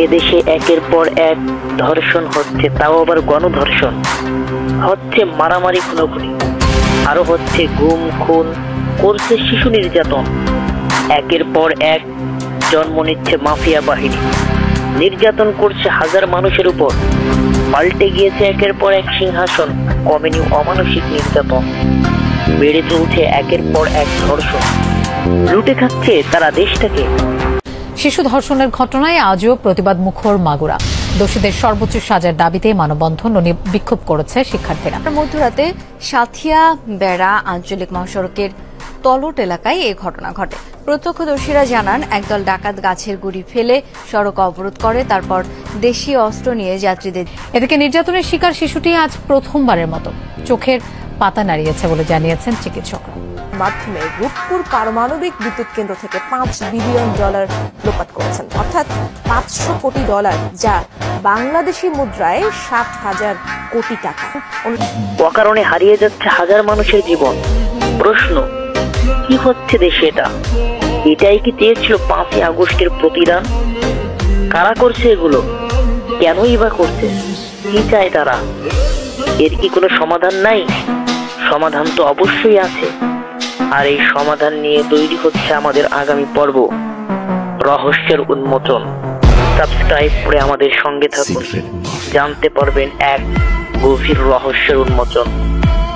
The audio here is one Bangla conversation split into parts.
এদেশে একের পর এক ধর্ষণ হচ্ছে, তাও আবার গণধর্ষণ হচ্ছে, মারামারি খুনোখুনি, আরো হচ্ছে গুম খুন, করছে শিশু নির্যাতন। একের পর এক জন্ম নিচ্ছে মাফিয়া বাহিনী, নির্যাতন করছে হাজার মানুষের উপর। পাল্টে গিয়েছে একের পর এক সিংহাসন, কমেনি অমানসিক নির্যাতন। বেড়ে চলছে একের পর এক ধর্ষণ, লুটে খাচ্ছে তারা দেশটাকে। শিশু ধর্ষণের ঘটনায় আজও প্রতিবাদ মুখর মাগুরা। দোষীদের সর্বোচ্চ সাজার দাবিতে মানববন্ধন ও বিক্ষোভ করেছে শিক্ষার্থীরা। মধ্যরাতে সাথিয়া বেড়া আঞ্চলিক মহাসড়কের তলট এলাকায় এই ঘটনা ঘটে। প্রত্যক্ষদর্শীরা জানান, একদল ডাকাত গাছের গুড়ি ফেলে সড়ক অবরোধ করে, তারপর দেশীয় অস্ত্র নিয়ে যাত্রীদের। এদিকে নির্যাতনের শিকার শিশুটি আজ প্রথমবারের মতো চোখের পাতা নাড়িয়েছে বলে জানিয়েছেন চিকিৎসকরা। মাধ্যমে রূপপুর পারমাণবিক বিদ্যুৎ কেন্দ্র থেকে $5 বিলিয়ন লোপাট করেছেন, অর্থাৎ $500 কোটি, যা বাংলাদেশি মুদ্রায় 60,000 কোটি টাকা। অকারণে হারিয়ে যাচ্ছে হাজার মানুষের জীবন। প্রশ্ন, কি হচ্ছে দেশে? এটাই কি চেয়েছিল 5ই আগস্টের প্রতিদান? কারা করছে এগুলো? কেনই বা করছে? কি চায় তারা? এর কি কোনো সমাধান নাই? সমাধান তো অবশ্যই আছে, আর এই সমাধান নিয়ে তৈরি হচ্ছে আমাদের আগামী পর্ব, রহস্যের উন্মোচন। সাবস্ক্রাইব করে আমাদের সঙ্গে থাকুন, জানতে পারবেন এক গভীর রহস্যের উন্মোচন।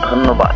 ধন্যবাদ।